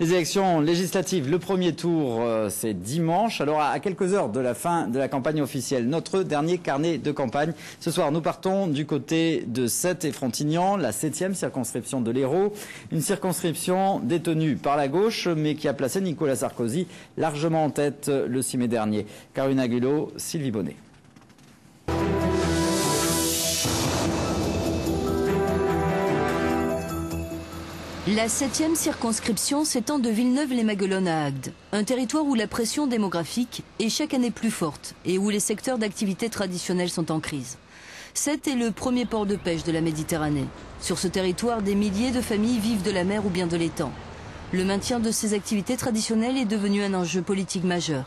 Les élections législatives, le premier tour, c'est dimanche. Alors, à quelques heures de la fin de la campagne officielle, notre dernier carnet de campagne. Ce soir, nous partons du côté de Sète et Frontignan, la 7e circonscription de l'Hérault. Une circonscription détenue par la gauche, mais qui a placé Nicolas Sarkozy largement en tête le 6 mai dernier. Caroline Aguilot, Sylvie Bonnet. La 7e circonscription s'étend de Villeneuve-les-Maguelones à Agde, un territoire où la pression démographique est chaque année plus forte et où les secteurs d'activité traditionnels sont en crise. Sète est le premier port de pêche de la Méditerranée. Sur ce territoire, des milliers de familles vivent de la mer ou bien de l'étang. Le maintien de ces activités traditionnelles est devenu un enjeu politique majeur.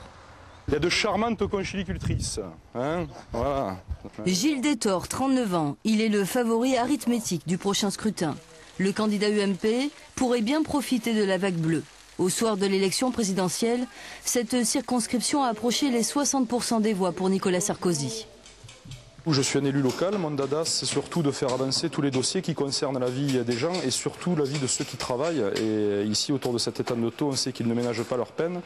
Il y a de charmantes conchilicultrices. Voilà. Gilles Détor, 39 ans, il est le favori arithmétique du prochain scrutin. Le candidat UMP pourrait bien profiter de la vague bleue. Au soir de l'élection présidentielle, cette circonscription a approché les 60% des voix pour Nicolas Sarkozy. Je suis un élu local, mon dada c'est surtout de faire avancer tous les dossiers qui concernent la vie des gens et surtout la vie de ceux qui travaillent. Et ici autour de cet étang de Thau, on sait qu'ils ne ménagent pas leur peine.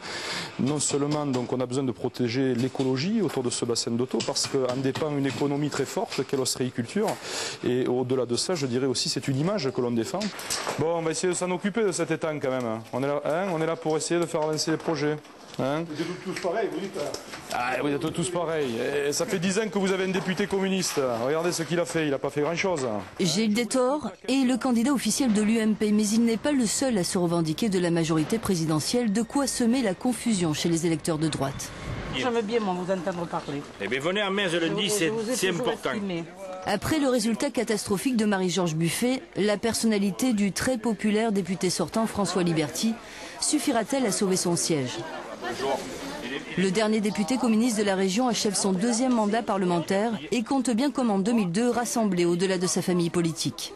Non seulement donc on a besoin de protéger l'écologie autour de ce bassin de Thau parce qu'en dépend une économie très forte qu'est l'ostréiculture. Et au-delà de ça, je dirais aussi c'est une image que l'on défend. Bon, on va essayer de s'en occuper de cet étang quand même. On est là pour essayer de faire avancer les projets. Vous êtes tous pareils, vous dites. Vous êtes tous pareils. Et ça fait 10 ans que vous avez un député communiste. Regardez ce qu'il a fait, il n'a pas fait grand-chose. Gilles Détor est le candidat officiel de l'UMP, mais il n'est pas le seul à se revendiquer de la majorité présidentielle, de quoi semer la confusion chez les électeurs de droite. J'aime bien moi vous entendre parler. Eh bien venez à Metz lundi, c'est important. Après le résultat catastrophique de Marie-Georges Buffet, la personnalité du très populaire député sortant François Liberty suffira-t-elle à sauver son siège ? Le dernier député communiste de la région achève son 2e mandat parlementaire et compte bien comme en 2002 rassembler au-delà de sa famille politique.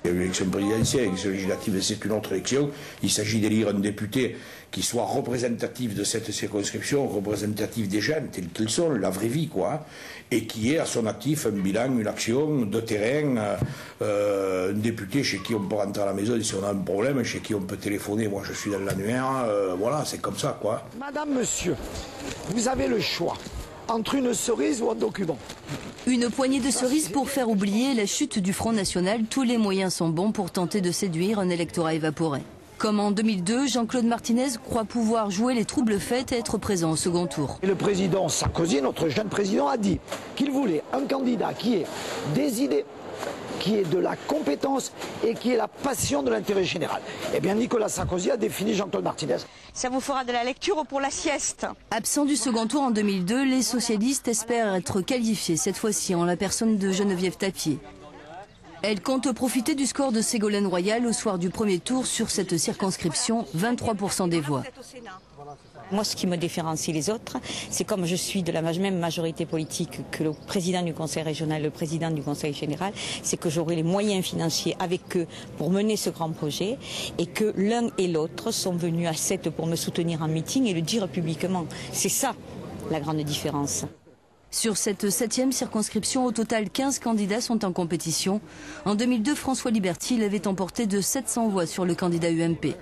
Il y a eu l'élection présidentielle, l'élection législative, c'est une autre élection. Il s'agit d'élire un député qui soit représentatif de cette circonscription, représentatif des jeunes, tels qu'ils sont, la vraie vie, quoi, et qui ait à son actif un bilan, une action de terrain, un député chez qui on peut rentrer à la maison si on a un problème, chez qui on peut téléphoner, moi je suis dans l'annuaire, voilà, c'est comme ça, quoi. Madame, monsieur, vous avez le choix entre une cerise ou un document. Une poignée de cerises pour faire oublier la chute du Front National. Tous les moyens sont bons pour tenter de séduire un électorat évaporé. Comme en 2002, Jean-Claude Martinez croit pouvoir jouer les troubles fêtes et être présent au second tour. Et le président Sarkozy, notre jeune président, a dit qu'il voulait un candidat qui ait des idées, qui ait de la compétence et qui ait la passion de l'intérêt général. Eh bien, Nicolas Sarkozy a défini Jean-Claude Martinez. Ça vous fera de la lecture pour la sieste. Absent du second tour en 2002, les socialistes espèrent être qualifiés, cette fois-ci en la personne de Geneviève Tapier. Elle compte profiter du score de Ségolène Royal au soir du premier tour sur cette circonscription, 23% des voix. Moi, ce qui me différencie les autres, c'est comme je suis de la même majorité politique que le président du conseil régional, le président du conseil général, c'est que j'aurai les moyens financiers avec eux pour mener ce grand projet et que l'un et l'autre sont venus à Sète pour me soutenir en meeting et le dire publiquement. C'est ça la grande différence. Sur cette 7e circonscription, au total 15 candidats sont en compétition. En 2002, François Liberty l'avait emporté de 700 voix sur le candidat UMP.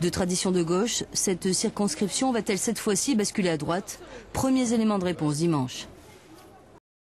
De tradition de gauche, cette circonscription va-t-elle cette fois-ci basculer à droite? Premiers éléments de réponse dimanche.